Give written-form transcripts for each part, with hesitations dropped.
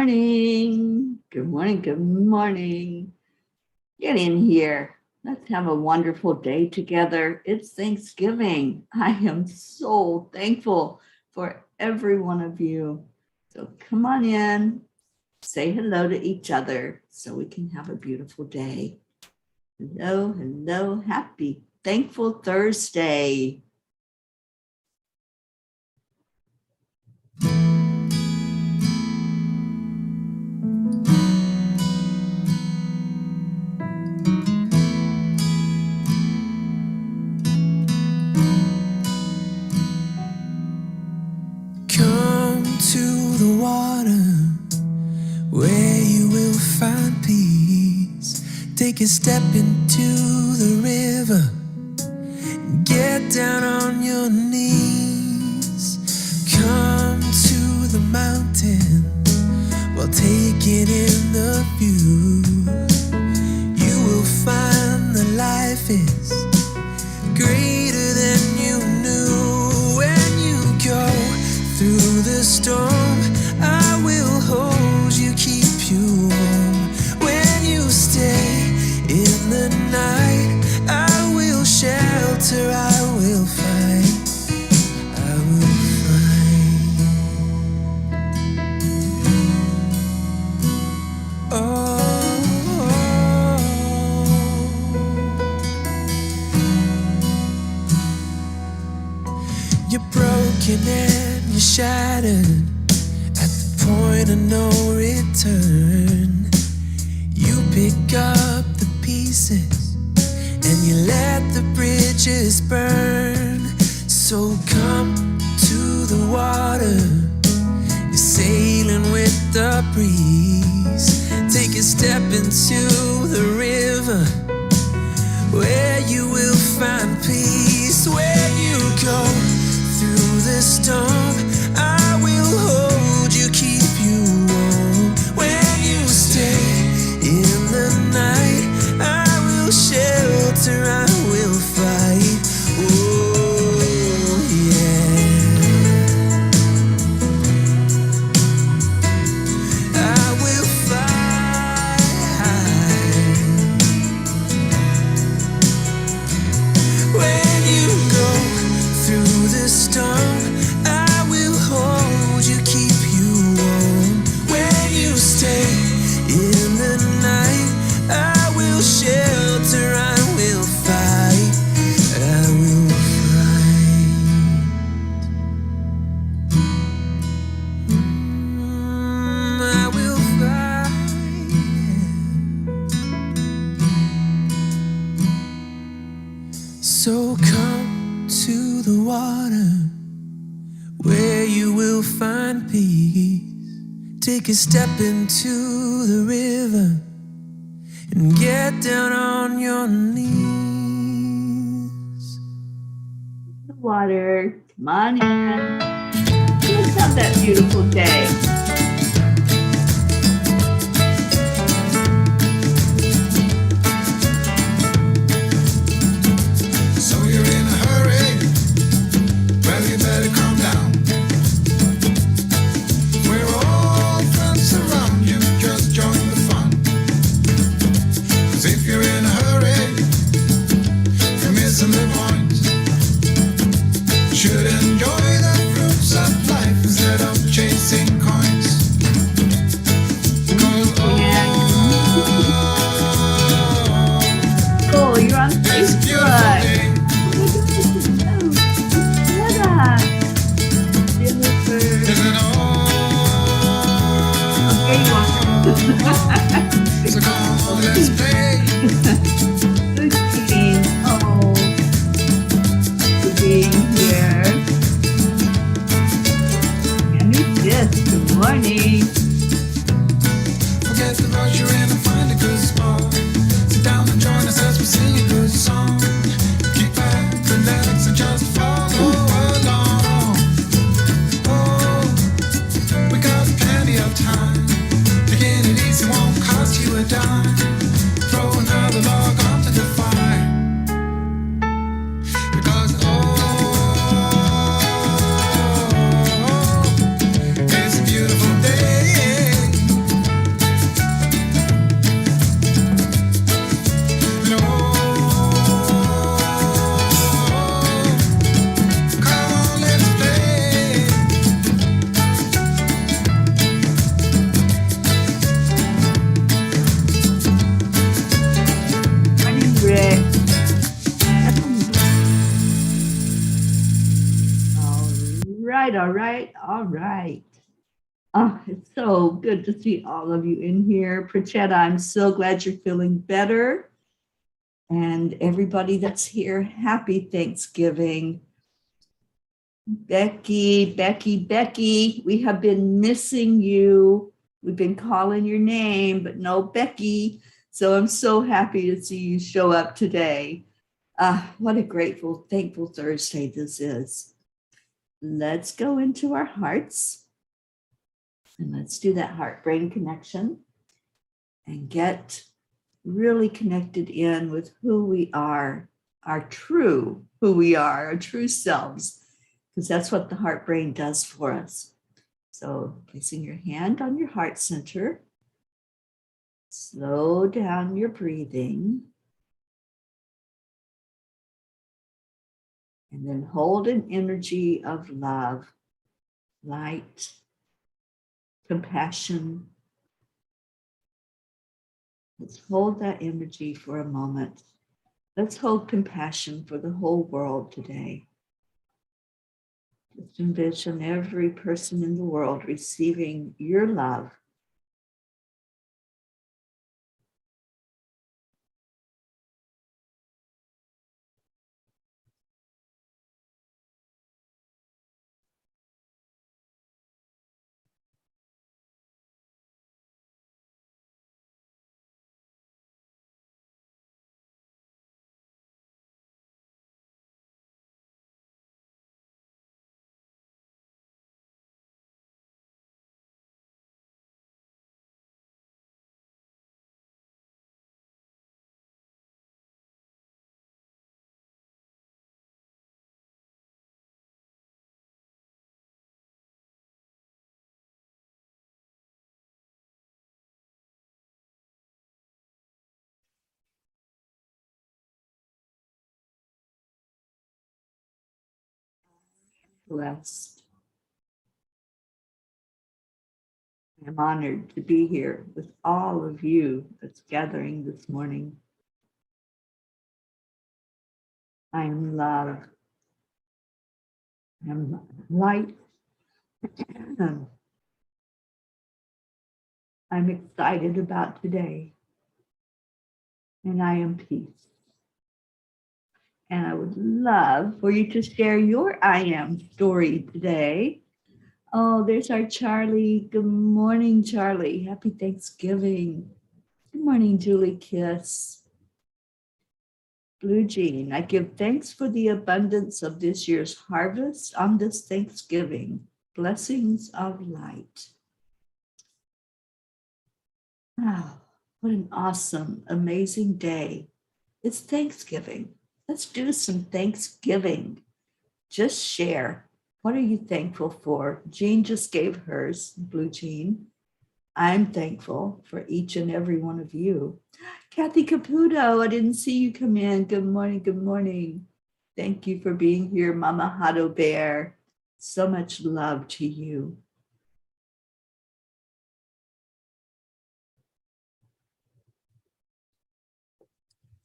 morning. Good morning. Good morning. Get in here. Let's have a wonderful day together. It's Thanksgiving. I am so thankful for every one of you. So come on in, say hello to each other so we can have a beautiful day. Hello, hello. Happy Thankful Thursday. Come to the water where you will find peace. Take a step into the river. Get down on your knees. Come to the mountain while taking in the view. You will find that life is greater than you knew. When you go through the storm, I will hold you, keep you warm. When you stay in the night, I will shelter, I will fight, I will fight. Oh, you're broken and you're shattered at the point of no return. You pick up the pieces and you let the bridges burn. So come to the water, you're sailing with the breeze. Take a step into the river where you will find peace. When you go through the storm, I will hold you, keep you warm. When you stay in the night, I will shelter, I will fight. Oh yeah, I will fight. When you go through the storm, I will hold you, keep you warm. When you stay in the night, I will shelter, I will fight, I will fight. I will fight. So come to the water where you will find peace. Take a step into the river and get down on your knees. The water. Come on in. Let's have that beautiful day. So you're in a hurry? Well, you better calm down. We're all friends around you, just join the fun. 'Cause if you're in a hurry, you're missing the point. Should enjoy the fruits of life instead of chasing coins. 'Cause Oh, you're on this beautiful Facebook. day. What up, Jennifer? Isn't all? There you are. So come on, let's play. Good eating. Oh, for being here. And who's this? Good morning. Forget the rush you're in and find a good spot. Sit down and join us as we sing a good song. Kick back, relax, and just follow along. Oh, we got plenty of time. Taking it easy won't cost you a dime. Throw another log right, all right, all right. Oh, it's so good to see all of you in here. Prachetta, I'm so glad you're feeling better. And everybody that's here, happy Thanksgiving. Becky, we have been missing you. We've been calling your name, but no Becky. So I'm so happy to see you show up today. What a grateful, thankful Thursday this is. Let's go into our hearts and let's do that heart-brain connection and get really connected in with who we are, our true selves, because that's what the heart brain does for us. So placing your hand on your heart center, slow down your breathing, and then hold an energy of love, light, compassion. Let's hold that energy for a moment. Let's hold compassion for the whole world today. Just envision every person in the world receiving your love. Blessed. I'm honored to be here with all of you that's gathering this morning. I am love. I am light. I'm excited about today. And I am peace. And I would love for you to share your I am story today. Oh, there's our Charlie. Good morning, Charlie. Happy Thanksgiving. Good morning, Julie Kiss. Blue Jean, I give thanks for the abundance of this year's harvest on this Thanksgiving. Blessings of light. Wow, what an awesome, amazing day. It's Thanksgiving. Let's do some Thanksgiving. Just share. What are you thankful for? Jean just gave hers, Blue Jean. I'm thankful for each and every one of you. Kathy Caputo, I didn't see you come in. Good morning, good morning. Thank you for being here, Mama Hado Bear. So much love to you.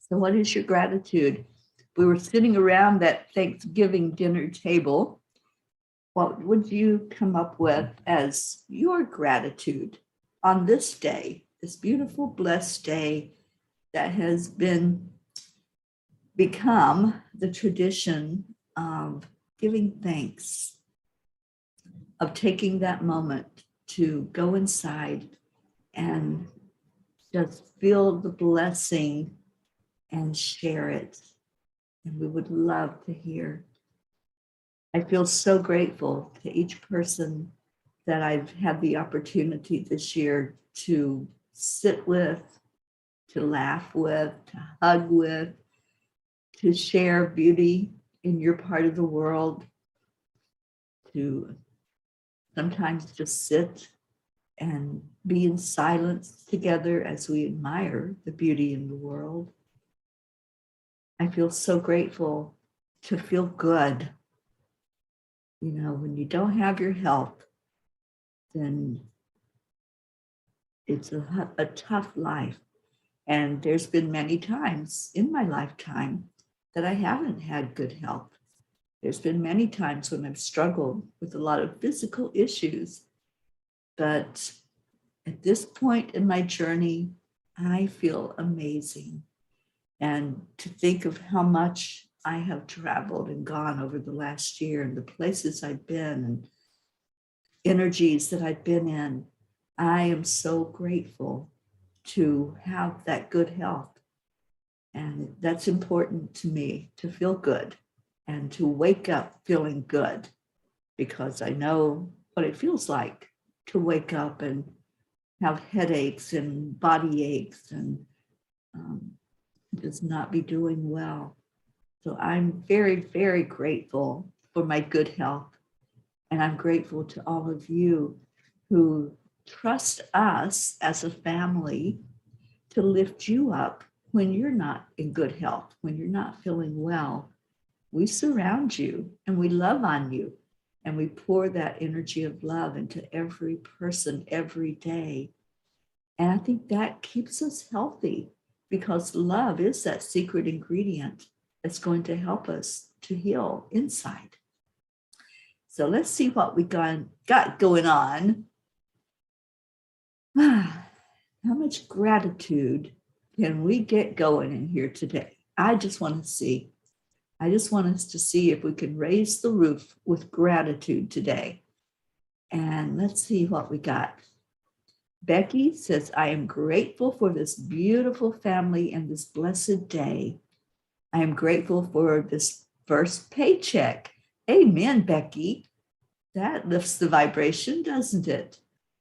So what is your gratitude? We were sitting around that Thanksgiving dinner table. What would you come up with as your gratitude on this day, this beautiful, blessed day that has become the tradition of giving thanks, of taking that moment to go inside and just feel the blessing and share it. And we would love to hear. I feel so grateful to each person that I've had the opportunity this year to sit with, to laugh with, to hug with, to share beauty in your part of the world, to sometimes just sit and be in silence together as we admire the beauty in the world. I feel so grateful to feel good. You know, when you don't have your health, then it's a tough life. And there's been many times in my lifetime that I haven't had good health. There's been many times when I've struggled with a lot of physical issues, but at this point in my journey, I feel amazing. And to think of how much I have traveled and gone over the last year and the places I've been and energies that I've been in, I am so grateful to have that good health. And that's important to me, to feel good and to wake up feeling good, because I know what it feels like to wake up and have headaches and body aches and just not be doing well. So I'm very, very grateful for my good health. And I'm grateful to all of you who trust us as a family to lift you up when you're not in good health, when you're not feeling well. We surround you and we love on you, and we pour that energy of love into every person every day. And I think that keeps us healthy, because love is that secret ingredient that's going to help us to heal inside. So let's see what we got going on. How much gratitude can we get going in here today? I just want us to see if we can raise the roof with gratitude today. And let's see what we got. Becky says, I am grateful for this beautiful family and this blessed day. I am grateful for this first paycheck. Amen, Becky. That lifts the vibration, doesn't it?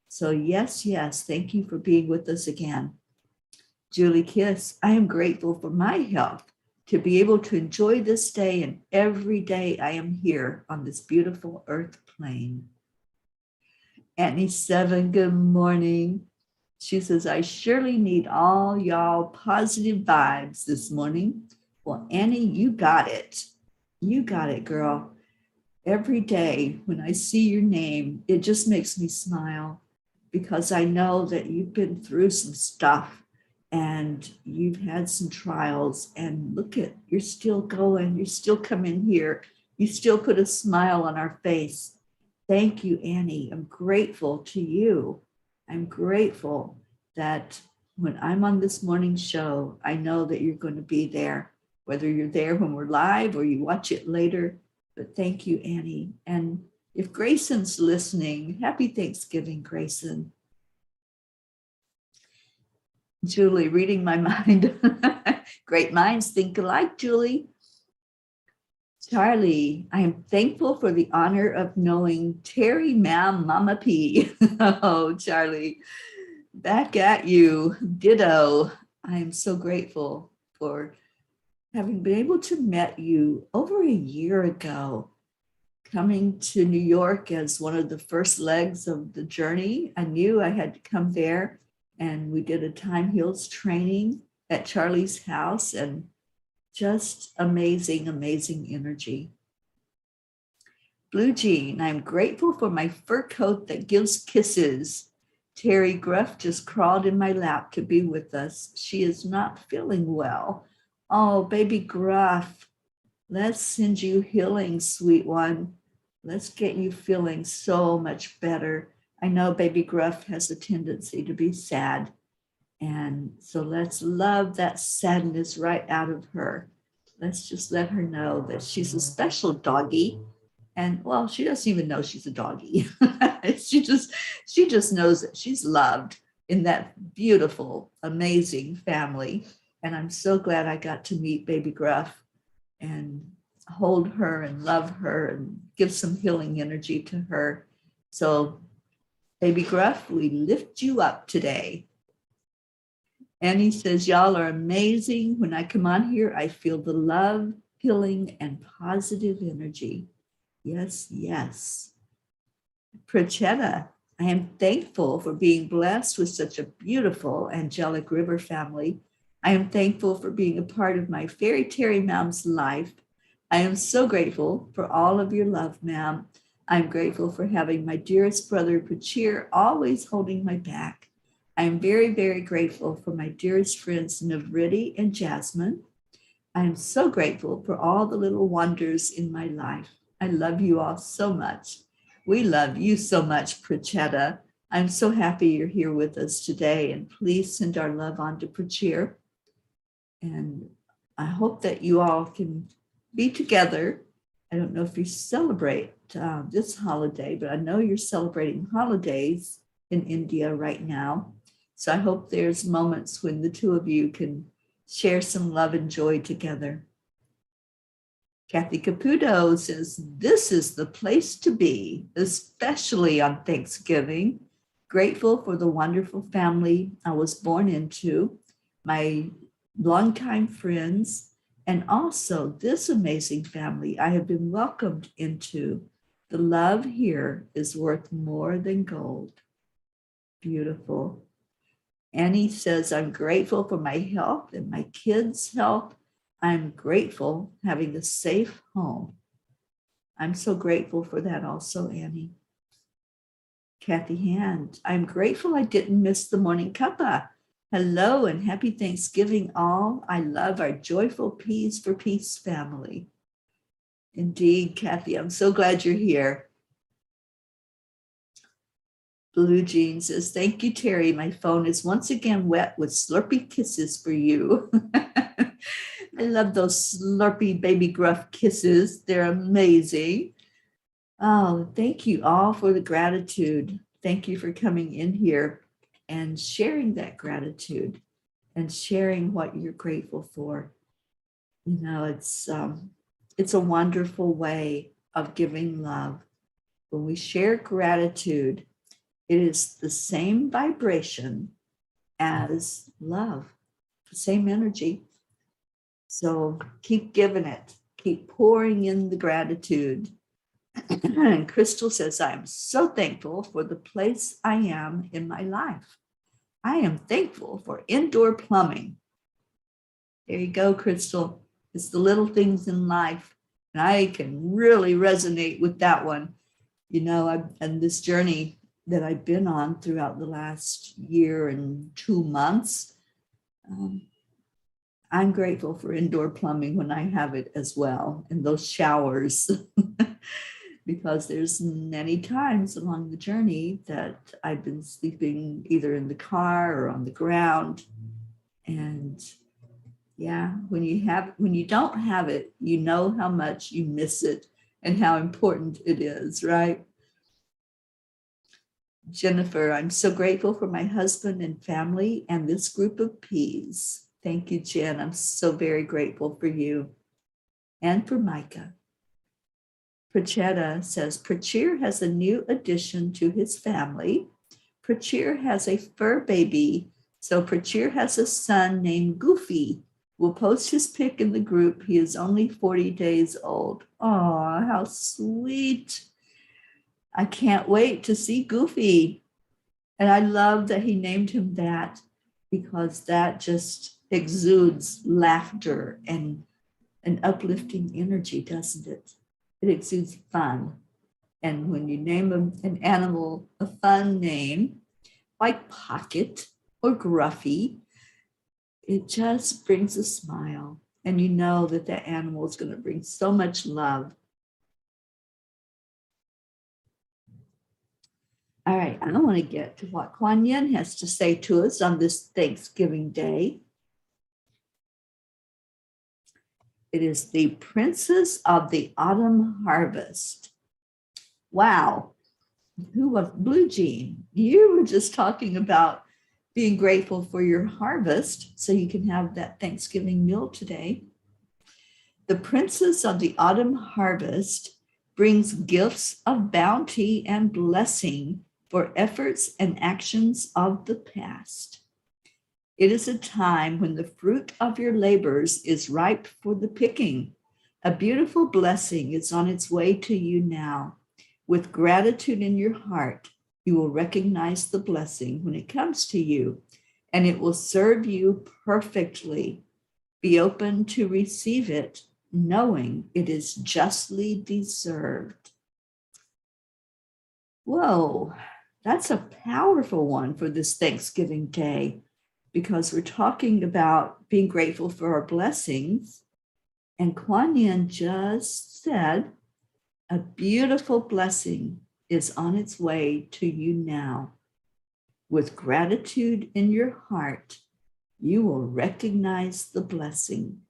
So yes, thank you for being with us again. Julie Kiss, I am grateful for my health, to be able to enjoy this day and every day I am here on this beautiful earth plane. Annie Seven, good morning. She says, I surely need all y'all positive vibes this morning. Well, Annie, you got it. You got it, girl. Every day when I see your name, it just makes me smile, because I know that you've been through some stuff and you've had some trials, and look at, you're still going, you're still coming here. You still put a smile on our face. Thank you, Annie. I'm grateful to you. I'm grateful that when I'm on this morning show, I know that you're going to be there, whether you're there when we're live or you watch it later. But thank you, Annie. And if Grayson's listening, happy Thanksgiving, Grayson. Julie, reading my mind. Great minds think alike, Julie. Charlie, I am thankful for the honor of knowing Teri Mama P. Oh, Charlie, back at you. Ditto. I am so grateful for having been able to meet you over a year ago, coming to New York as one of the first legs of the journey. I knew I had to come there, and we did a Time Heals training at Charlie's house, and just amazing, amazing energy. Blue Jean, I'm grateful for my fur coat that gives kisses. Terry Gruff just crawled in my lap to be with us. She is not feeling well. Oh, baby Gruff, let's send you healing, sweet one. Let's get you feeling so much better. I know baby Gruff has a tendency to be sad. And so let's love that sadness right out of her. Let's just let her know that she's a special doggy. And well, she doesn't even know she's a doggy. she just knows that she's loved in that beautiful, amazing family. And I'm so glad I got to meet baby Gruff and hold her and love her and give some healing energy to her. So baby Gruff, we lift you up today. Annie says, y'all are amazing. When I come on here, I feel the love, healing, and positive energy. Yes. Prachetta, I am thankful for being blessed with such a beautiful Angelic River family. I am thankful for being a part of my fairy Teri Mom's life. I am so grateful for all of your love, ma'am. I'm grateful for having my dearest brother, Pachir, always holding my back. I'm very, very grateful for my dearest friends, Navriti and Jasmine. I am so grateful for all the little wonders in my life. I love you all so much. We love you so much, Prachetta. I'm so happy you're here with us today, and please send our love on to Prachir. And I hope that you all can be together. I don't know if you celebrate this holiday, but I know you're celebrating holidays in India right now. So I hope there's moments when the two of you can share some love and joy together. Kathy Caputo says, this is the place to be, especially on Thanksgiving. Grateful for the wonderful family I was born into, my longtime friends, and also this amazing family I have been welcomed into. The love here is worth more than gold. Beautiful. Annie says, I'm grateful for my health and my kids' health. I'm grateful having a safe home. I'm so grateful for that also, Annie. Kathy Hand, I'm grateful I didn't miss the morning cuppa. Hello and happy Thanksgiving all. I love our joyful Peas for Peace family. Indeed, Kathy, I'm so glad you're here. Blue Jean says, thank you, Teri. My phone is once again wet with Slurpee kisses for you. I love those Slurpee baby gruff kisses. They're amazing. Oh, thank you all for the gratitude. Thank you for coming in here and sharing that gratitude and sharing what you're grateful for. You know, it's a wonderful way of giving love. When we share gratitude, it is the same vibration as love, the same energy. So keep giving it, keep pouring in the gratitude. And Crystal says, I'm so thankful for the place I am in my life. I am thankful for indoor plumbing. There you go, Crystal. It's the little things in life. And I can really resonate with that one. You know, and this journey that I've been on throughout the last year and 2 months, I'm grateful for indoor plumbing when I have it as well, and those showers, because there's many times along the journey that I've been sleeping either in the car or on the ground. And yeah, when you don't have it, you know how much you miss it and how important it is, right? Jennifer, I'm so grateful for my husband and family and this group of peas. Thank you, Jen. I'm so very grateful for you and for Micah. Prachetta says, Prachir has a new addition to his family. Prachir has a fur baby, so Prachir has a son named Goofy. We'll post his pic in the group. He is only 40 days old. Oh, how sweet. I can't wait to see Goofy. And I love that he named him that, because that just exudes laughter and an uplifting energy, doesn't it? It exudes fun. And when you name an animal a fun name, like Pocket or Gruffy, it just brings a smile. And you know that that animal is going to bring so much love. All right, I want to get to what Kuan Yin has to say to us on this Thanksgiving Day. It is the Princess of the Autumn Harvest. Wow. Who was Blue Jean? You were just talking about being grateful for your harvest so you can have that Thanksgiving meal today. The Princess of the Autumn Harvest brings gifts of bounty and blessing for efforts and actions of the past. It is a time when the fruit of your labors is ripe for the picking. A beautiful blessing is on its way to you now. With gratitude in your heart, you will recognize the blessing when it comes to you, and it will serve you perfectly. Be open to receive it, knowing it is justly deserved. Whoa, that's a powerful one for this Thanksgiving Day, because we're talking about being grateful for our blessings, And Kuan Yin just said, a beautiful blessing is on its way to you now. With gratitude in your heart, you will recognize the blessing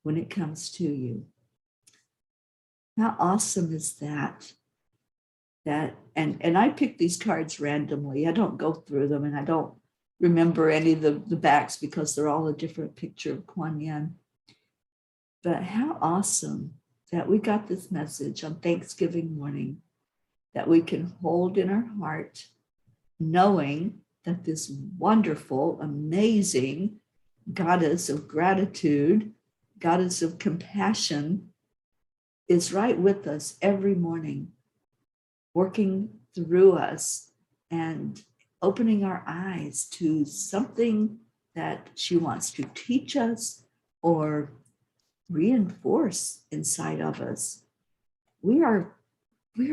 when it comes to you. How awesome is that? And I pick these cards randomly. I don't go through them, and I don't remember any of the backs because they're all a different picture of Kuan Yin. But how awesome that we got this message on Thanksgiving morning that we can hold in our heart, knowing that this wonderful, amazing goddess of gratitude, goddess of compassion, is right with us every morning, working through us and opening our eyes to something that she wants to teach us or reinforce inside of us. We are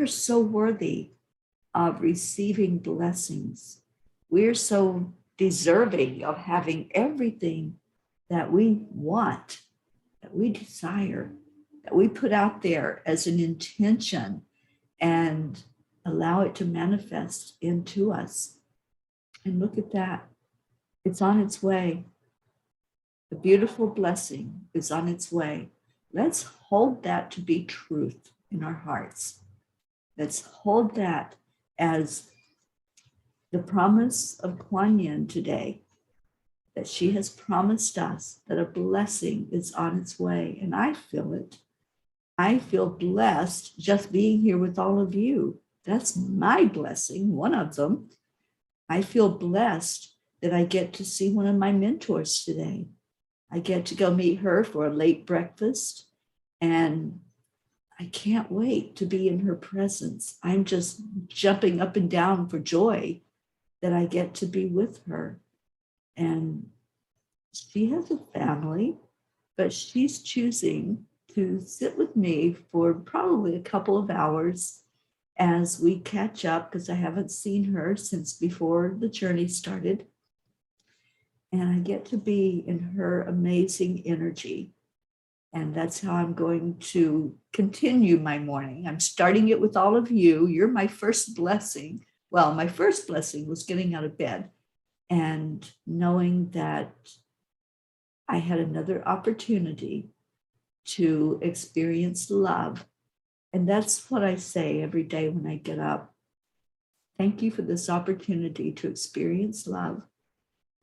so worthy of receiving blessings. We are so deserving of having everything that we want, that we desire, that we put out there as an intention and allow it to manifest into us. And look at that. It's on its way. The beautiful blessing is on its way. Let's hold that to be truth in our hearts. Let's hold that as the promise of Kuan Yin today, that she has promised us that a blessing is on its way. And I feel it. I feel blessed just being here with all of you. That's my blessing, one of them. I feel blessed that I get to see one of my mentors today. I get to go meet her for a late breakfast, and I can't wait to be in her presence. I'm just jumping up and down for joy that I get to be with her. And she has a family, but she's choosing to sit with me for probably a couple of hours as we catch up, because I haven't seen her since before the journey started. And I get to be in her amazing energy. And that's how I'm going to continue my morning. I'm starting it with all of you. You're my first blessing. Well, my first blessing was getting out of bed and knowing that I had another opportunity to experience love. And that's what I say every day when I get up. Thank you for this opportunity to experience love.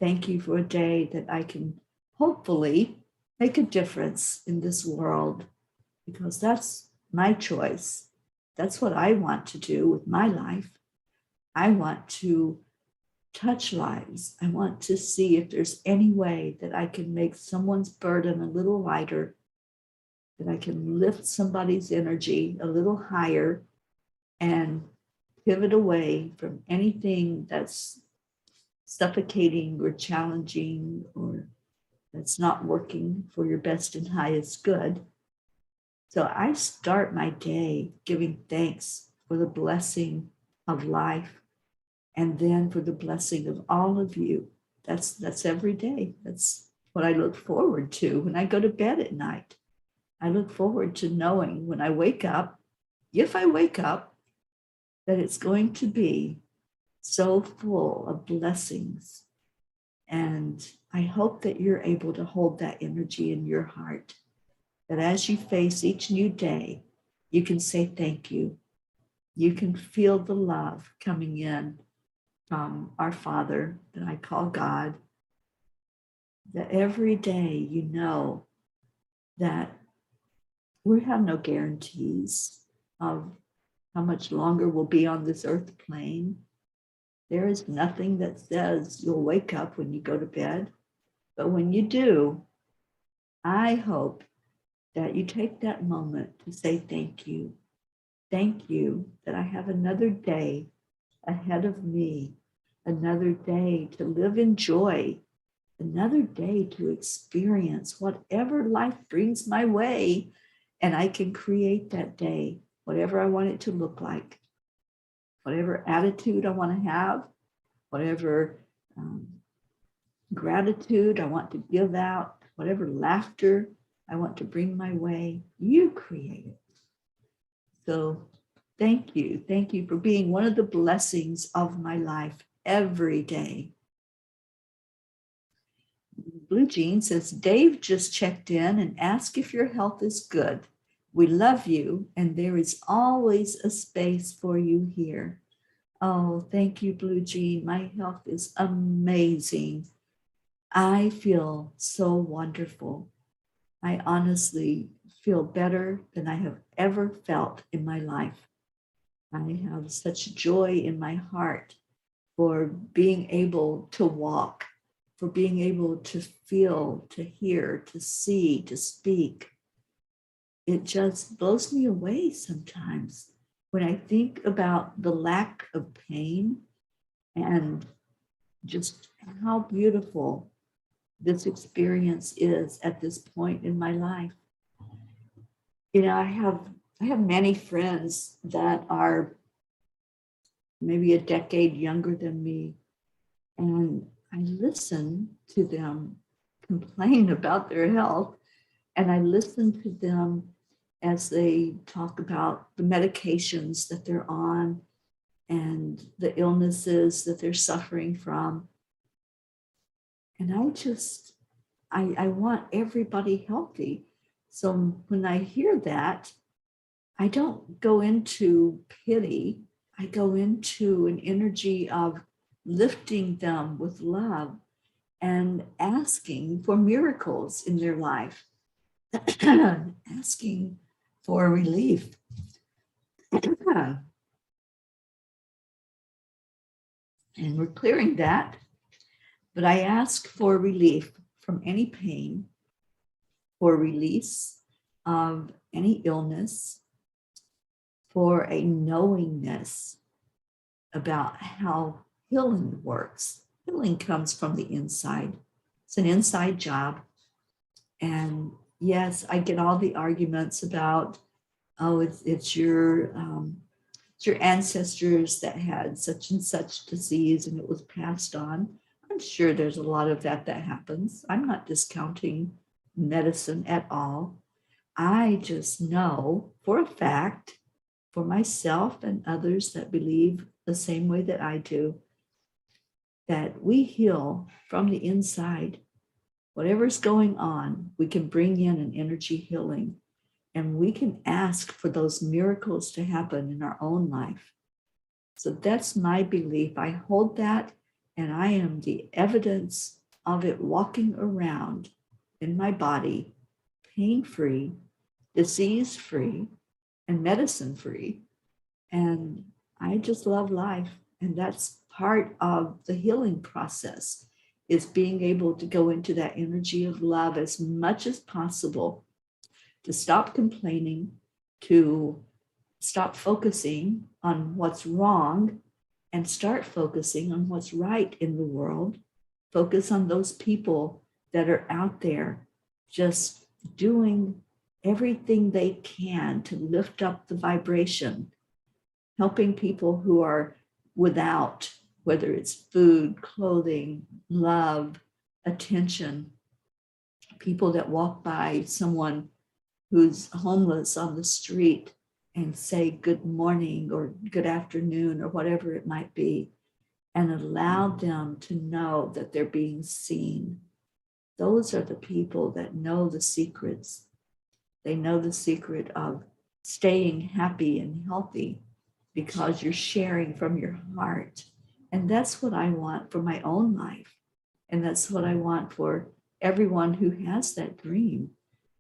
Thank you for a day that I can hopefully make a difference in this world, because that's my choice. That's what I want to do with my life. I want to touch lives. I want to see if there's any way that I can make someone's burden a little lighter, that I can lift somebody's energy a little higher and pivot away from anything that's suffocating or challenging or that's not working for your best and highest good. So I start my day giving thanks for the blessing of life, and then for the blessing of all of you. That's every day. That's what I look forward to when I go to bed at night. I look forward to knowing when I wake up, if I wake up, that it's going to be so full of blessings. And I hope that you're able to hold that energy in your heart, that as you face each new day, you can say thank you. You can feel the love coming in from our Father that I call God, that every day you know that we have no guarantees of how much longer we'll be on this earth plane. There is nothing that says you'll wake up when you go to bed. But when you do, I hope that you take that moment to say thank you. Thank you that I have another day ahead of me, another day to live in joy, another day to experience whatever life brings my way, and I can create that day, whatever I want it to look like, whatever attitude I want to have, whatever gratitude I want to give out, whatever laughter I want to bring my way. You create it. So thank you. Thank you for being one of the blessings of my life every day. Blue Jean says, Dave just checked in and asked if your health is good. We love you, and there is always a space for you here. Oh, thank you, Blue Jean. My health is amazing. I feel so wonderful. I honestly feel better than I have ever felt in my life. I have such joy in my heart for being able to walk, for being able to feel, to hear, to see, to speak. It just blows me away sometimes when I think about the lack of pain and just how beautiful this experience is at this point in my life. You know, I have many friends that are maybe a decade younger than me, and I listen to them complain about their health, and I listen to them as they talk about the medications that they're on and the illnesses that they're suffering from. And I want everybody healthy. So when I hear that, I don't go into pity. I go into an energy of lifting them with love and asking for miracles in their life, asking for relief. And we're clearing that. But I ask for relief from any pain, for release of any illness, for a knowingness about how healing works. Healing comes from the inside. It's an inside job. And yes, I get all the arguments about, oh, it's your ancestors that had such and such disease and it was passed on. I'm sure there's a lot of that happens. I'm not discounting medicine at all. I just know for a fact, for myself and others that believe the same way that I do, that we heal from the inside. Whatever's going on, we can bring in an energy healing, and we can ask for those miracles to happen in our own life. So that's my belief. I hold that, and I am the evidence of it walking around in my body, pain-free, disease-free, and medicine-free. And I just love life. And that's part of the healing process, is being able to go into that energy of love as much as possible, to stop complaining, to stop focusing on what's wrong and start focusing on what's right in the world. Focus on those people that are out there just doing everything they can to lift up the vibration, helping people who are without, whether it's food, clothing, love, attention, people that walk by someone who's homeless on the street and say good morning or good afternoon or whatever it might be, and allow them to know that they're being seen. Those are the people that know the secrets. They know the secret of staying happy and healthy because you're sharing from your heart. And that's what I want for my own life. And that's what I want for everyone who has that dream,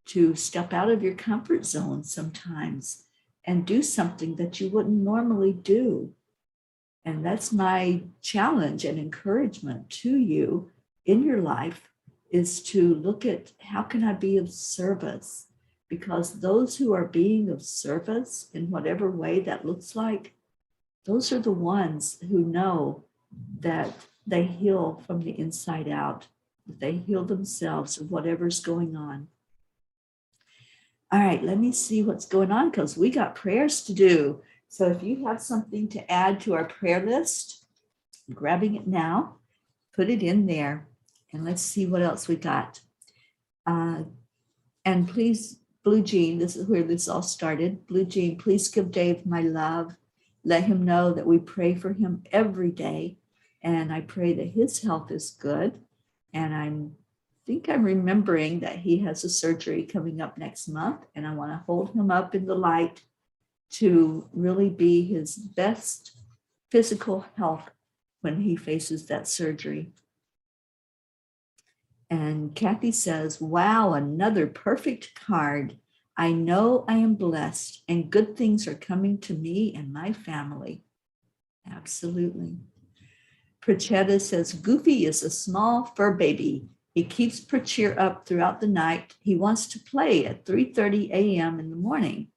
to step out of your comfort zone sometimes and do something that you wouldn't normally do. And that's my challenge and encouragement to you in your life, is to look at how can I be of service? Because those who are being of service in whatever way that looks like, those are the ones who know that they heal from the inside out, that they heal themselves of whatever's going on. All right, let me see what's going on, because we got prayers to do. So if you have something to add to our prayer list, I'm grabbing it now, put it in there, and let's see what else we got. And please, Blue Jean, this is where this all started. Blue Jean, please give Dave my love. Let him know that we pray for him every day. And I pray that his health is good. And I think I'm remembering that he has a surgery coming up next month. And I want to hold him up in the light to really be his best physical health when he faces that surgery. And Kathy says, wow, another perfect card. I know I am blessed and good things are coming to me and my family. Absolutely. Prachetta says, Goofy is a small fur baby. He keeps Prachir up throughout the night. He wants to play at 3:30 a.m. in the morning.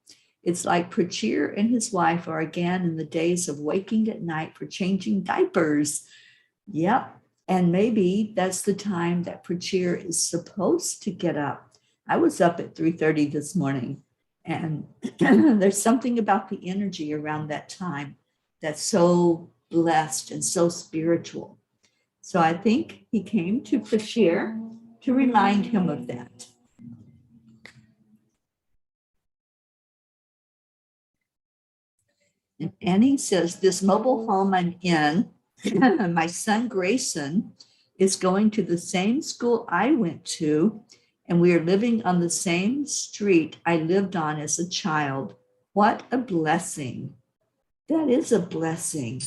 It's like Prachir and his wife are again in the days of waking at night for changing diapers. Yep. And maybe that's the time that Prachir is supposed to get up. I was up at 3:30 this morning, and there's something about the energy around that time that's so blessed and so spiritual. So I think he came to Prachir to remind him of that. And Annie says, this mobile home I'm in, my son Grayson is going to the same school I went to, and we are living on the same street I lived on as a child. What a blessing. That is a blessing.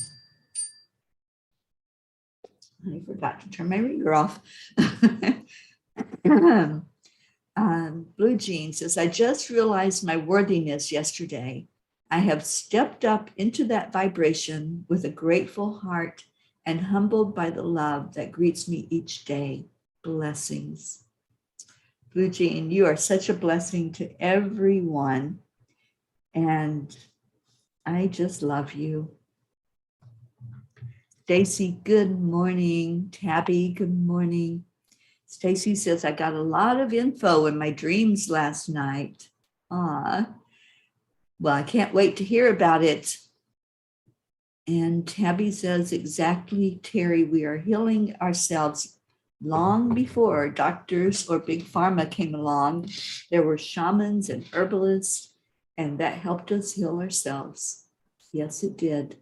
I forgot to turn my reader off. Blue Jean says, I just realized my worthiness yesterday. I have stepped up into that vibration with a grateful heart and humbled by the love that greets me each day. Blessings. Blue Jean, you are such a blessing to everyone. And I just love you. Stacy, good morning. Tabby, good morning. Stacy says, I got a lot of info in my dreams last night. Well, I can't wait to hear about it. And Tabby says, exactly, Teri, we are healing ourselves long before doctors or big pharma came along. There were shamans and herbalists, and that helped us heal ourselves. Yes, it did.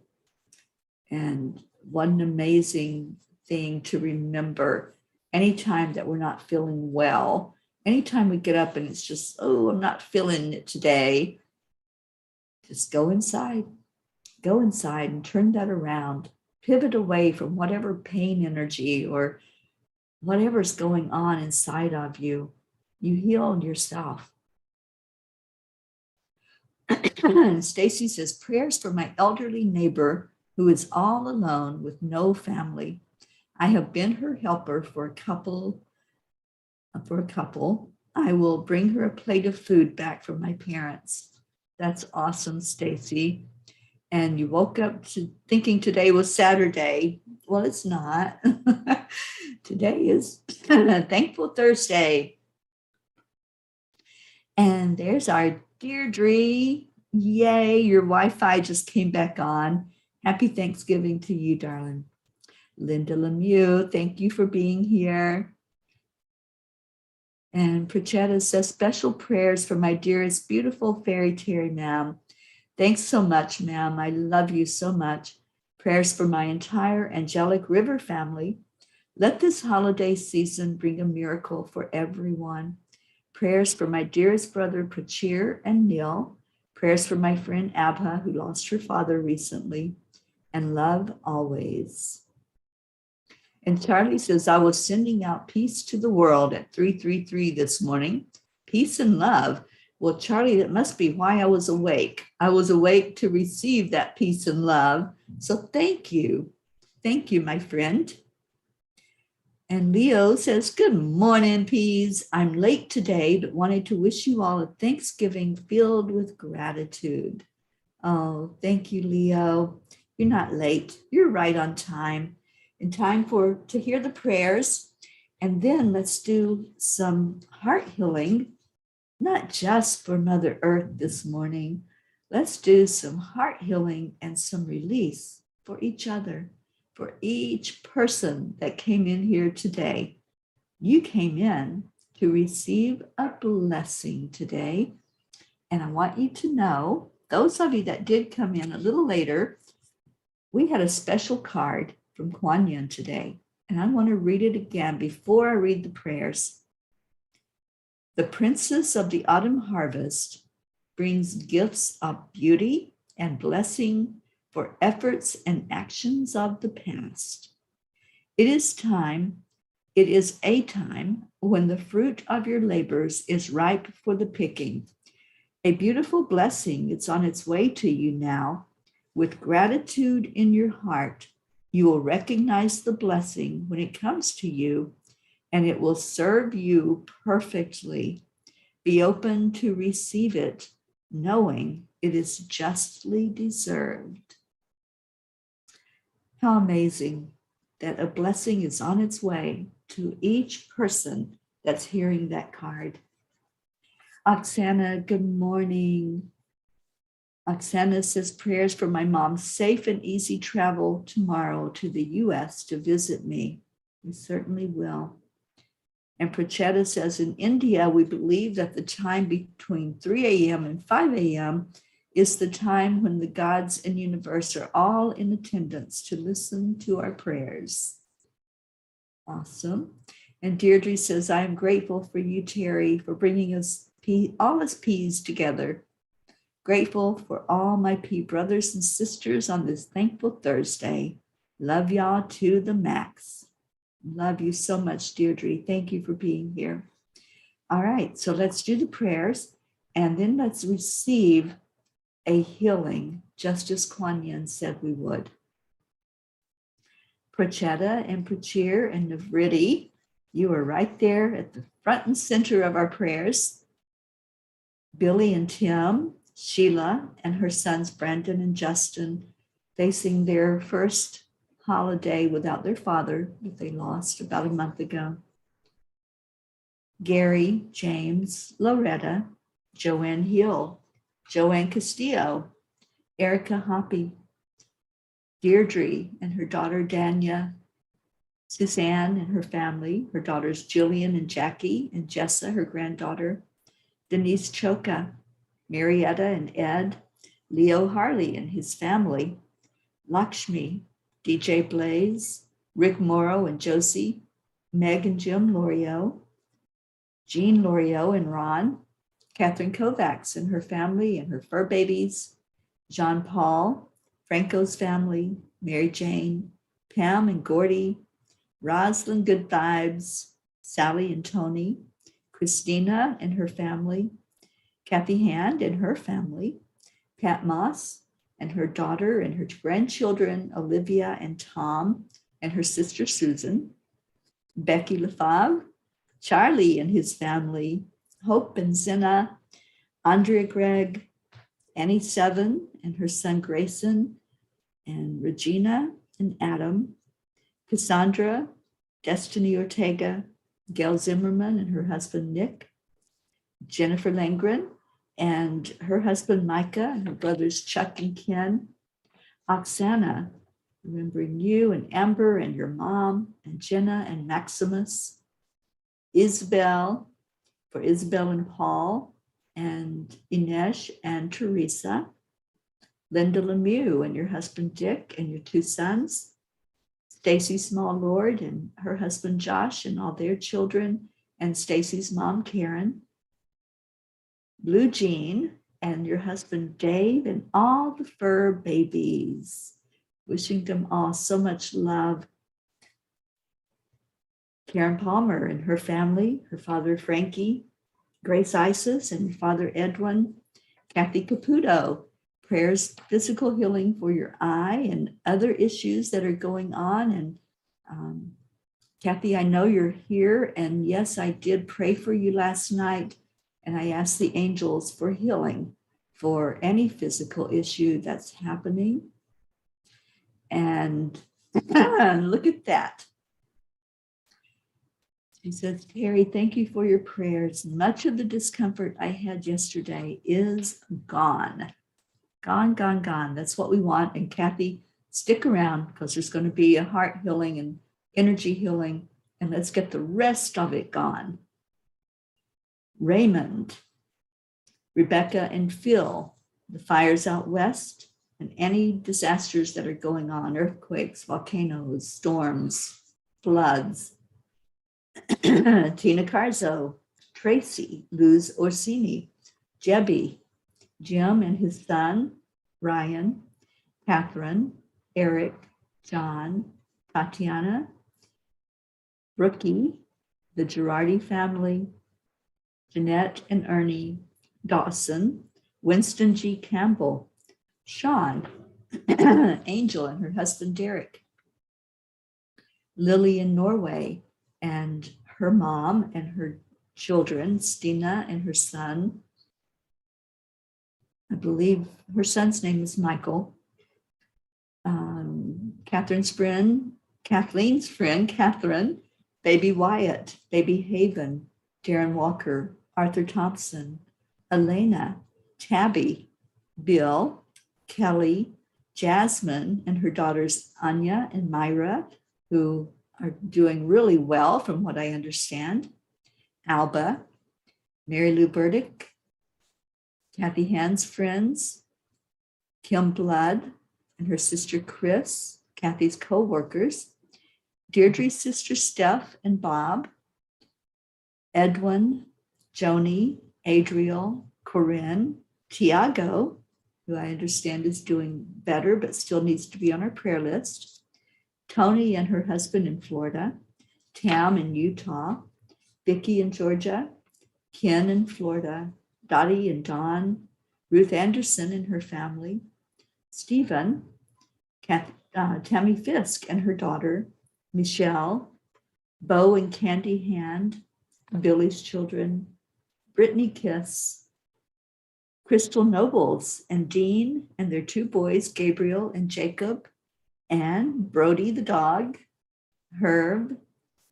And what an amazing thing to remember. Anytime that we're not feeling well, anytime we get up and it's just, oh, I'm not feeling it today, just go inside and turn that around, pivot away from whatever pain energy or whatever's going on inside of you. You heal yourself. Stacy says, prayers for my elderly neighbor who is all alone with no family. I have been her helper for a couple. I will bring her a plate of food back from my parents. That's awesome, Stacy. And you woke up to thinking today was Saturday. Well, it's not. Today is Thankful Thursday. And there's our Deirdre. Yay, your Wi-Fi just came back on. Happy Thanksgiving to you, darling. Linda Lemieux, thank you for being here. And Prachetta says, special prayers for my dearest, beautiful fairy Teri, ma'am. Thanks so much, ma'am. I love you so much. Prayers for my entire Angelic River family. Let this holiday season bring a miracle for everyone. Prayers for my dearest brother, Prachir and Neil. Prayers for my friend Abha, who lost her father recently. And love always. And Charlie says, I was sending out peace to the world at 333 this morning. Peace and love. Well, Charlie, that must be why I was awake. I was awake to receive that peace and love. So thank you. Thank you, my friend. And Leo says, good morning, Peas. I'm late today, but wanted to wish you all a Thanksgiving filled with gratitude. Oh, thank you, Leo. You're not late. You're right on time. In time to hear the prayers. And then let's do some heart healing, not just for Mother Earth this morning. Let's do some heart healing and some release for each other, for each person that came in here today. You came in to receive a blessing today. And I want you to know, those of you that did come in a little later, we had a special card from Kuan Yin today. And I want to read it again before I read the prayers. The Princess of the Autumn Harvest brings gifts of beauty and blessing for efforts and actions of the past. It is a time when the fruit of your labors is ripe for the picking. A beautiful blessing is on its way to you now. With gratitude in your heart, you will recognize the blessing when it comes to you, and it will serve you perfectly. Be open to receive it, knowing it is justly deserved. How amazing that a blessing is on its way to each person that's hearing that card. Oksana, good morning. Oksana says prayers for my mom's safe and easy travel tomorrow to the U.S. to visit me. We certainly will. And Prachetta says in India, we believe that the time between 3 a.m. and 5 a.m. is the time when the gods and universe are all in attendance to listen to our prayers. Awesome. And Deirdre says, I am grateful for you, Teri, for bringing us all us P's together. Grateful for all my P brothers and sisters on this thankful Thursday. Love y'all to the max. Love you so much, Deirdre. Thank you for being here. All right, so let's do the prayers, and then let's receive a healing, just as Kuan Yin said we would. Prachetta and Prachir and Navriti, you are right there at the front and center of our prayers. Billy and Tim, Sheila and her sons Brandon and Justin, facing their first holiday without their father that they lost about a month ago. Gary, James, Loretta, Joanne Hill, Joanne Castillo, Erica Hoppy, Deirdre and her daughter Dania, Suzanne and her family, her daughters Jillian and Jackie, and Jessa, her granddaughter, Denise Choka, Marietta and Ed, Leo Harley and his family, Lakshmi, DJ Blaze, Rick Morrow and Josie, Meg and Jim Lorio, Jean Lorio and Ron, Catherine Kovacs and her family and her fur babies, Jean Paul, Franco's family, Mary Jane, Pam and Gordy, Rosalind Good Vibes, Sally and Tony, Christina and her family, Kathy Hand and her family, Pat Moss and her daughter and her grandchildren, Olivia and Tom, and her sister Susan, Becky Lefebvre, Charlie and his family, Hope and Zena, Andrea Gregg, Annie Seven and her son Grayson, and Regina and Adam, Cassandra, Destiny Ortega, Gail Zimmerman and her husband Nick, Jennifer Langren and her husband Micah and her brothers Chuck and Ken, Oksana, remembering you and Amber and your mom and Jenna and Maximus, Isabel, for Isabel and Paul, and Inesh and Teresa, Linda Lemieux and your husband Dick and your two sons, Stacy Small Lord and her husband Josh and all their children, and Stacy's mom Karen, Blue Jean and your husband Dave and all the fur babies. Wishing them all so much love. Karen Palmer and her family, her father Frankie, Grace Isis and your father Edwin, Kathy Caputo, prayers, physical healing for your eye and other issues that are going on. And Kathy, I know you're here. And yes, I did pray for you last night. And I asked the angels for healing for any physical issue that's happening. And look at that. She says, Teri, thank you for your prayers. Much of the discomfort I had yesterday is gone. Gone, gone, gone. That's what we want. And Kathy, stick around because there's going to be a heart healing and energy healing. And let's get the rest of it gone. Raymond, Rebecca and Phil, the fires out west, and any disasters that are going on, earthquakes, volcanoes, storms, floods. Tina Carzo, Tracy, Luz Orsini, Jebby, Jim and his son, Ryan, Catherine, Eric, John, Tatiana, Brookie, the Girardi family, Jeanette and Ernie, Dawson, Winston G. Campbell, Sean, Angel and her husband, Derek, Lily in Norway, and her mom and her children, Stina and her son. I believe her son's name is Michael. Kathleen's friend, Catherine, baby Wyatt, baby Haven, Darren Walker, Arthur Thompson, Elena, Tabby, Bill, Kelly, Jasmine, and her daughters Anya and Myra, who are doing really well from what I understand, Alba, Mary Lou Burdick, Kathy Hand's friends, Kim Blood and her sister Chris, Kathy's co-workers, Deirdre's sister Steph and Bob, Edwin, Joni, Adriel, Corinne, Tiago, who I understand is doing better but still needs to be on our prayer list, Tony and her husband in Florida, Tam in Utah, Vicki in Georgia, Ken in Florida, Dottie and Dawn, Ruth Anderson and her family, Stephen, Tammy Fisk and her daughter, Michelle, Bo and Candy Hand, Billy's children, Brittany Kiss, Crystal Nobles and Dean and their two boys, Gabriel and Jacob, and Brody the dog, Herb,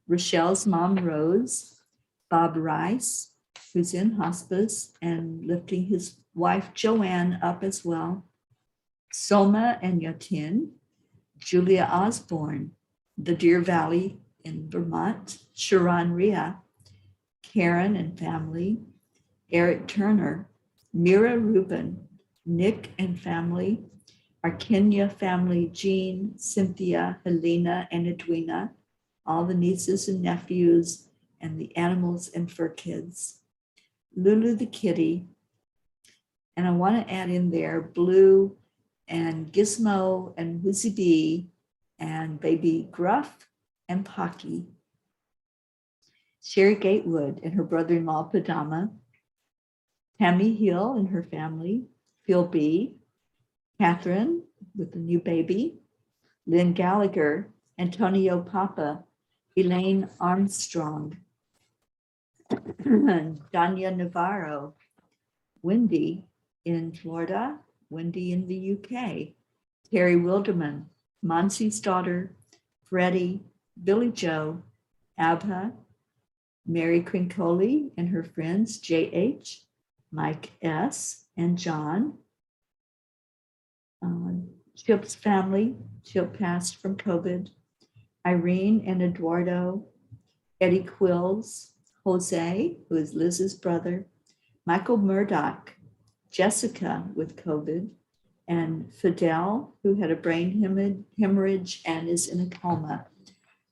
Rochelle's mom, Rose, Bob Rice, who's in hospice and lifting his wife, Joanne, up as well, Soma and Yatin, Julia Osborne, the Deer Valley in Vermont, Sharon Rhea, Karen and family, Eric Turner, Mira Rubin, Nick and family, our Kenya family, Jean, Cynthia, Helena, and Edwina, all the nieces and nephews, and the animals and fur kids, Lulu the kitty, and I want to add in there Blue and Gizmo and Woozy Bee and baby Gruff and Pocky, Sherry Gatewood and her brother-in-law Padama, Tammy Hill and her family, Phil B, Catherine with the new baby, Lynn Gallagher, Antonio Papa, Elaine Armstrong, Danya Navarro, Wendy in Florida, Wendy in the UK, Terry Wilderman, Monsi's daughter, Freddie, Billy Joe, Abha, Mary Crincoli and her friends, J.H., Mike S., and John. Chip's family, Chip passed from COVID, Irene and Eduardo, Eddie Quills, Jose, who is Liz's brother, Michael Murdoch, Jessica with COVID, and Fidel, who had a brain hemorrhage and is in a coma.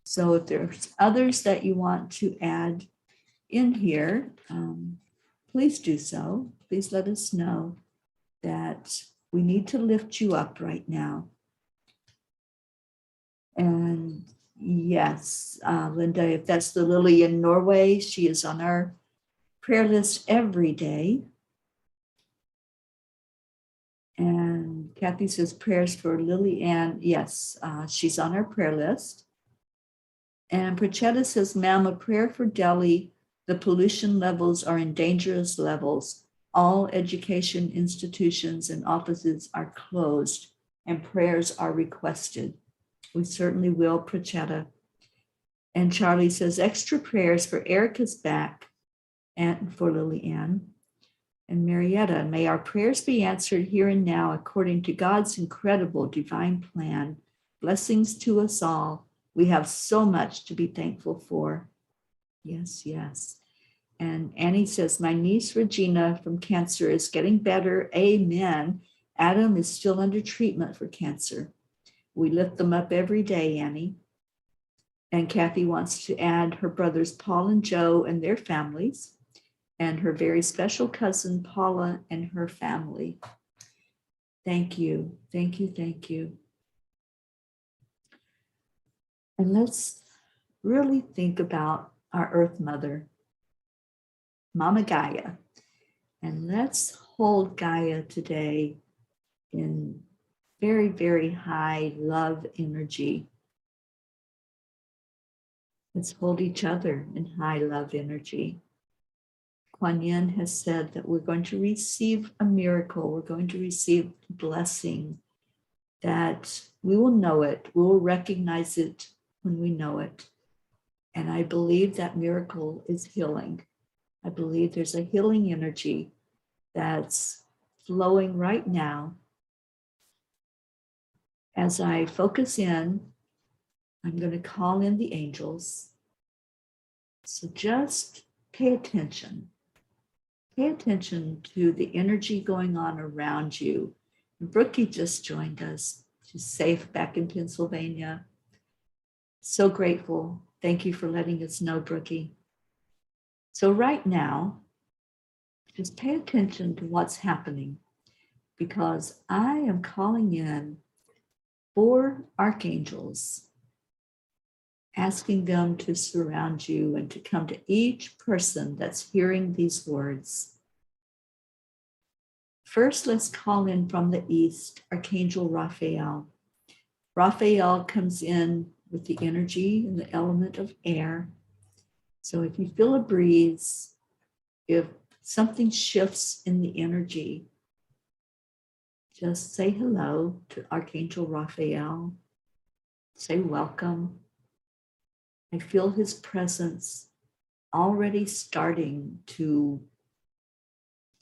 So if there's others that you want to add in here, please do so. Please let us know that we need to lift you up right now. And yes, Linda, if that's the Lily in Norway, she is on our prayer list every day. And Kathy says prayers for Lily Ann. Yes, she's on our prayer list. And Prachetta says, ma'am, a prayer for Delhi. The pollution levels are in dangerous levels. All education institutions and offices are closed and prayers are requested. We certainly will, Prachetta. And Charlie says, extra prayers for Erica's back and for Lily Ann. And Marietta, may our prayers be answered here and now according to God's incredible divine plan. Blessings to us all. We have so much to be thankful for. Yes, yes. And Annie says, my niece Regina from cancer is getting better. Amen. Adam is still under treatment for cancer. We lift them up every day, Annie. And Kathy wants to add her brothers Paul and Joe and their families, and her very special cousin Paula and her family. Thank you, thank you, thank you. And let's really think about our Earth Mother, Mama Gaia. And let's hold Gaia today in very, very high love energy. Let's hold each other in high love energy. Kuan Yin has said that we're going to receive a miracle. We're going to receive blessing, that we will know it. We will recognize it when we know it. And I believe that miracle is healing. I believe there's a healing energy that's flowing right now. As I focus in, I'm going to call in the angels. So just pay attention. Pay attention to the energy going on around you. Brookie just joined us. She's safe back in Pennsylvania. So grateful. Thank you for letting us know, Brookie. So right now, just pay attention to what's happening, because I am calling in 4 archangels, asking them to surround you and to come to each person that's hearing these words. First, let's call in from the east, Archangel Raphael. Raphael comes in with the energy and the element of air. So if you feel a breeze, if something shifts in the energy, just say hello to Archangel Raphael. Say welcome. I feel his presence already starting to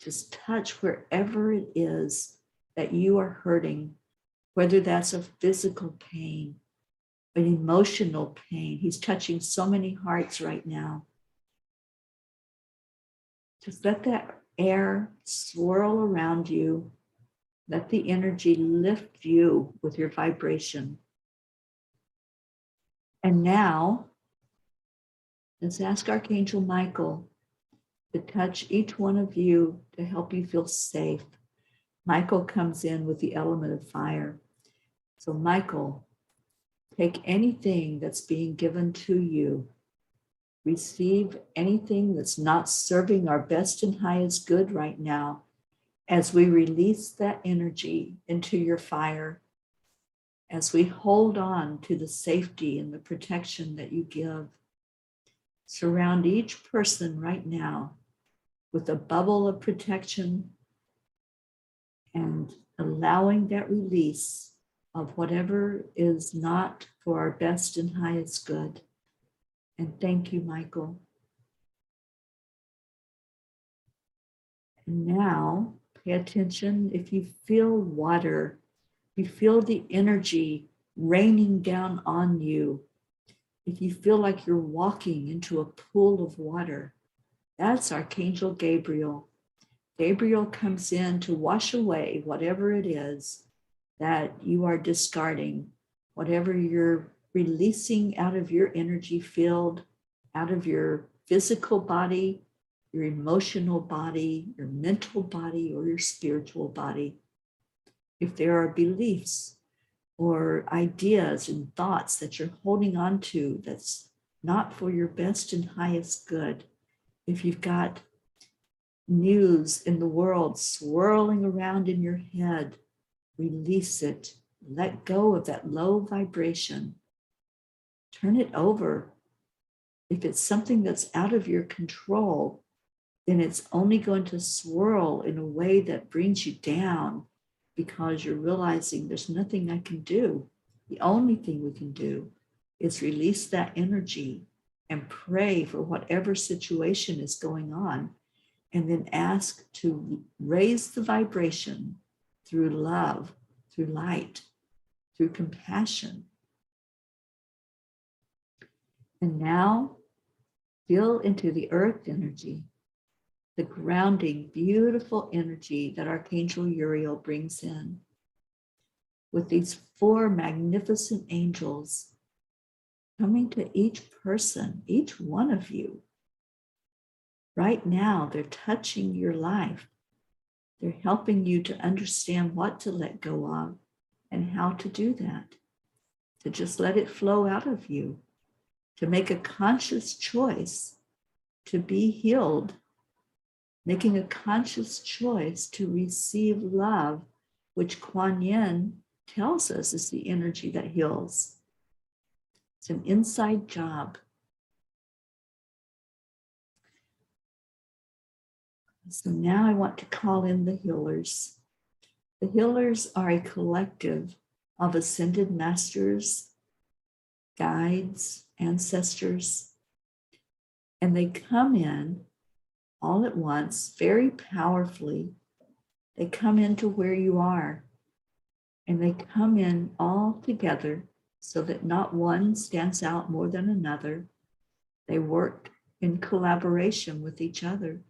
just touch wherever it is that you are hurting, whether that's a physical pain, an emotional pain. He's touching so many hearts right now. Just let that air swirl around you. Let the energy lift you with your vibration. And now, let's ask Archangel Michael to touch each one of you to help you feel safe. Michael comes in with the element of fire. So Michael, take anything that's being given to you. Receive anything that's not serving our best and highest good right now, as we release that energy into your fire, as we hold on to the safety and the protection that you give. Surround each person right now with a bubble of protection and allowing that release of whatever is not for our best and highest good. And thank you, Michael. And now, pay attention. If you feel water, you feel the energy raining down on you. If you feel like you're walking into a pool of water, that's Archangel Gabriel. Gabriel comes in to wash away whatever it is that you are discarding, whatever you're releasing out of your energy field, out of your physical body, your emotional body, your mental body, or your spiritual body. If there are beliefs or ideas and thoughts that you're holding on to that's not for your best and highest good, if you've got news in the world swirling around in your head, release it. Let go of that low vibration. Turn it over. If it's something that's out of your control, then it's only going to swirl in a way that brings you down, because you're realizing there's nothing I can do. The only thing we can do is release that energy and pray for whatever situation is going on, and then ask to raise the vibration through love, through light, through compassion. And now, Feel into the earth energy, the grounding, beautiful energy that Archangel Uriel brings in with these 4 magnificent angels coming to each person, each one of you. Right now, they're touching your life. They're helping you to understand what to let go of and how to do that, to just let it flow out of you, to make a conscious choice to be healed, making a conscious choice to receive love, which Kuan Yin tells us is the energy that heals. It's an inside job. So now I want to call in the healers. The healers are a collective of ascended masters, guides, ancestors, and they come in all at once, very powerfully. They come into where you are, and they come in all together so that not one stands out more than another. They work in collaboration with each other.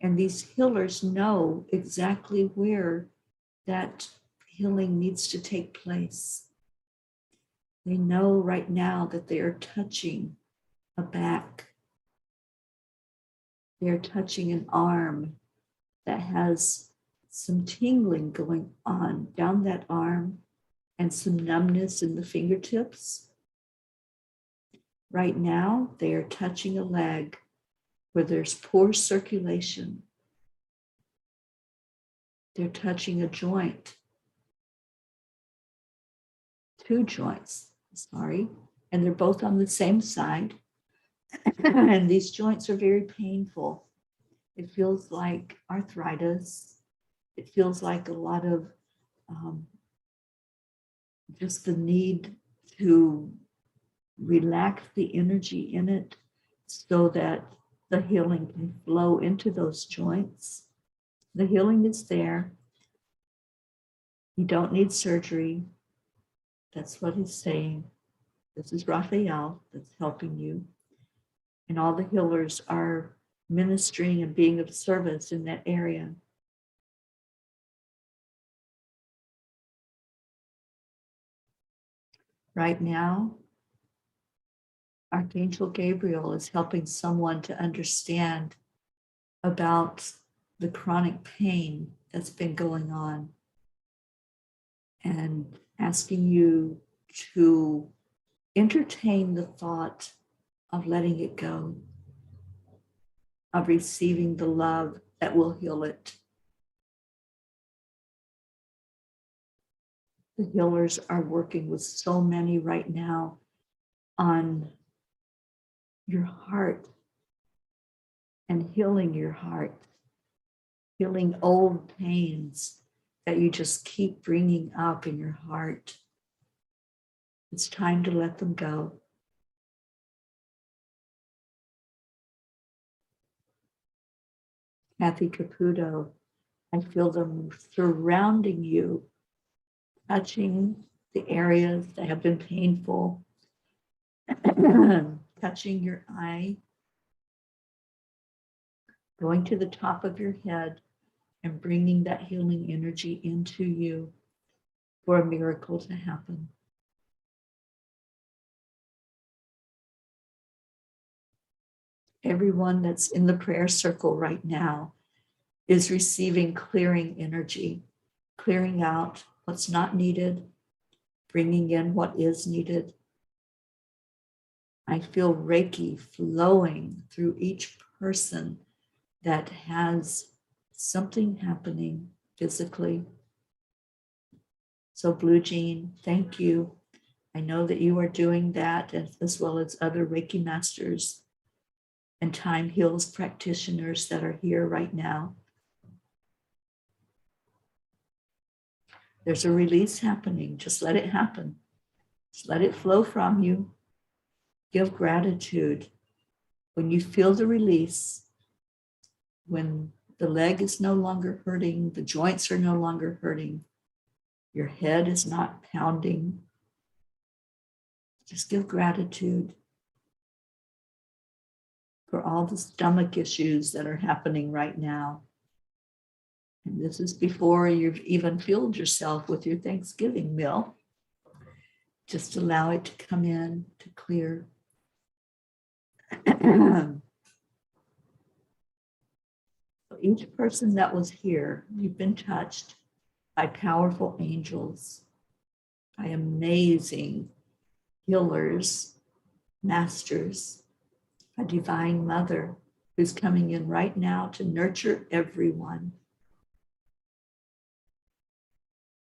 And these healers know exactly where that healing needs to take place. They know right now that they are touching a back. They're touching an arm that has some tingling going on down that arm and some numbness in the fingertips. Right now, they are touching a leg where there's poor circulation. They're touching a joint, 2 joints, and they're both on the same side. And these joints are very painful. It feels like arthritis. It feels like a lot of just the need to relax the energy in it so that the healing can flow into those joints. The healing is there. You don't need surgery. That's what he's saying. This is Raphael that's helping you. And all the healers are ministering and being of service in that area. Right now, Archangel Gabriel is helping someone to understand about the chronic pain that's been going on and asking you to entertain the thought of letting it go, of receiving the love that will heal it. The healers are working with so many right now on your heart and healing your heart, healing old pains that you just keep bringing up in your heart. It's time to let them go. Kathy Caputo, I feel them surrounding you, touching the areas that have been painful, touching your eye, going to the top of your head and bringing that healing energy into you for a miracle to happen. Everyone that's in the prayer circle right now is receiving clearing energy, clearing out what's not needed, bringing in what is needed. I feel Reiki flowing through each person that has something happening physically. So Blue Jean, thank you. I know that you are doing that, as well as other Reiki masters and Time Heals practitioners that are here right now. There's a release happening. Just let it happen. Just let it flow from you. Give gratitude. When you feel the release, when the leg is no longer hurting, the joints are no longer hurting, your head is not pounding, just give gratitude. for all the stomach issues that are happening right now. And this is before you've even filled yourself with your Thanksgiving meal. Just allow it to come in, to clear. Each person that was here, you've been touched by powerful angels, by amazing healers, masters, a divine mother who's coming in right now to nurture everyone.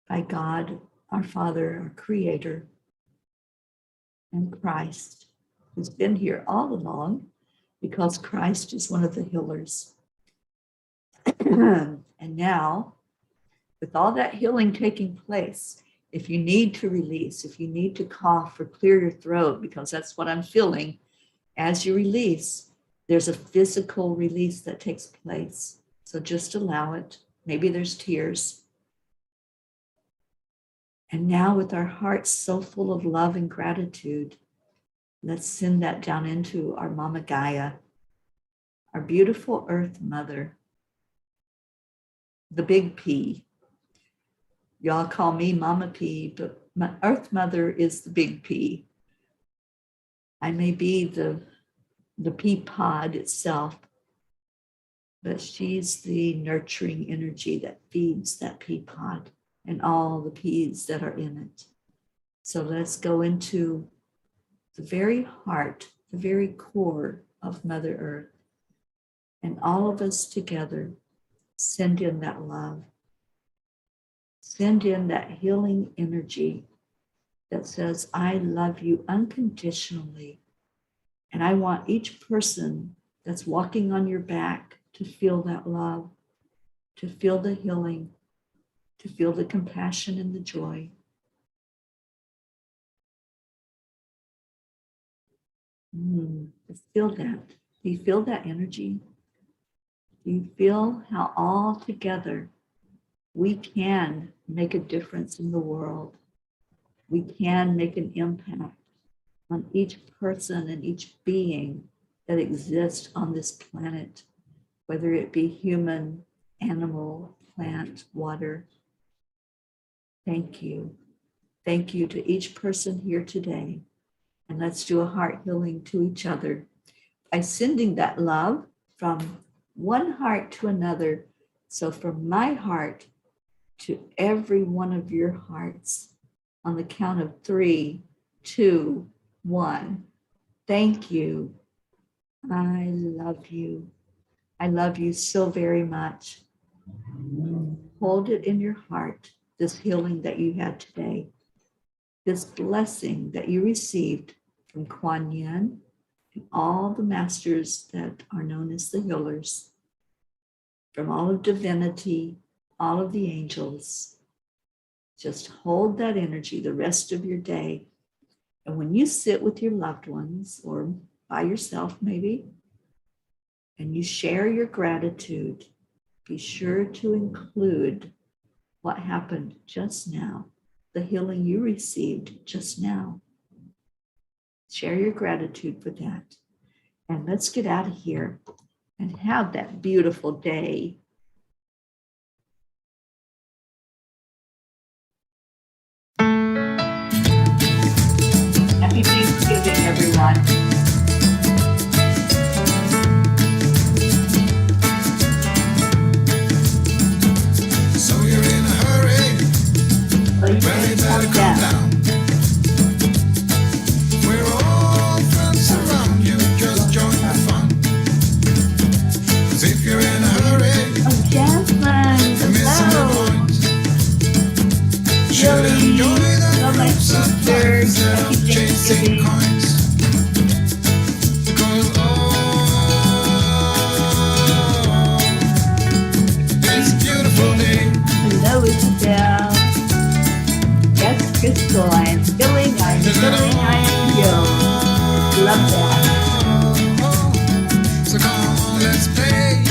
By God, our Father, our Creator, and Christ, who's been here all along because Christ is one of the healers. And now, with all that healing taking place, if you need to release, if you need to cough or clear your throat, because that's what I'm feeling, as you release, there's a physical release that takes place. So just allow it. Maybe there's tears. And now with our hearts so full of love and gratitude, let's send that down into our Mama Gaia, our beautiful Earth Mother, the big P. Y'all call me Mama P, but my Earth Mother is the big P. I may be the pea pod itself, but she's the nurturing energy that feeds that pea pod and all the peas that are in it. So let's go into the very heart, the very core of Mother Earth. And all of us together send in that love. Send in that healing energy that says, I love you unconditionally. And I want each person that's walking on your back to feel that love, to feel the healing, to feel the compassion and the joy. Let's feel that. Do you feel that energy? Do you feel how all together we can make a difference in the world? We can make an impact on each person and each being that exists on this planet, whether it be human, animal, plant, water. Thank you. Thank you to each person here today. And let's do a heart healing to each other by sending that love from one heart to another. So from my heart to every one of your hearts, on the count of 3, 2, 1. Thank you. I love you. I love you so very much. Hold it in your heart, this healing that you had today, this blessing that you received from Kuan Yin and all the masters that are known as the healers, from all of divinity, all of the angels. Just hold that energy the rest of your day. And when you sit with your loved ones or by yourself maybe, and you share your gratitude, be sure to include what happened just now, the healing you received just now. Share your gratitude for that. And let's get out of here and have that beautiful day. Happy Thanksgiving, everyone. So you're in a hurry, Well, you well, you can better calm calm down. down. We're all friends around you, just join the fun. 'Cause if you're in a hurry, Oh, Jasmine, you're missing the hello. point. Should Billy, enjoy the hello, my fruits of life sister. instead of Happy chasing Thanksgiving. coins. Because it's a beautiful day. Hello, Isabel. Yes, Crystal, I am feeling, I am healed. Love that. So come on, let's play.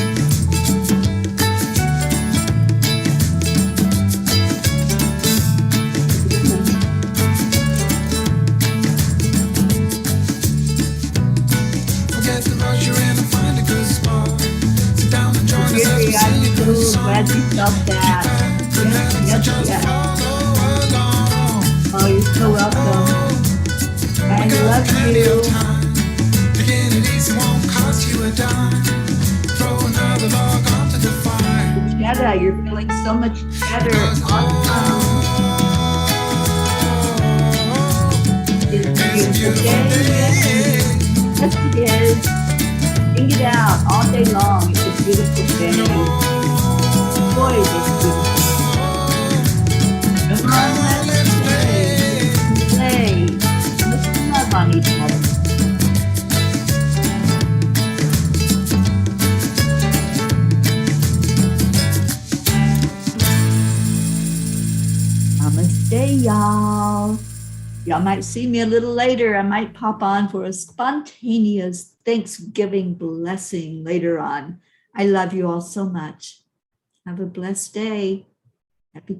Forget the rush, you're in a glad you felt that. Yes, yes, yes. Oh, you're so welcome. I love you. Taking it easy won't cost you a dime. Throw another log onto the fire. Jetta, you're feeling so much better. Awesome. It's a beautiful day. Yes, it is. Sing it out all day long. It's a beautiful day. Boy, it's beautiful. Come on, let's play. Play. Let's love on each other. Namaste, y'all. Y'all might see me a little later. I might pop on for a spontaneous Thanksgiving blessing later on. I love you all so much. Have a blessed day. Happy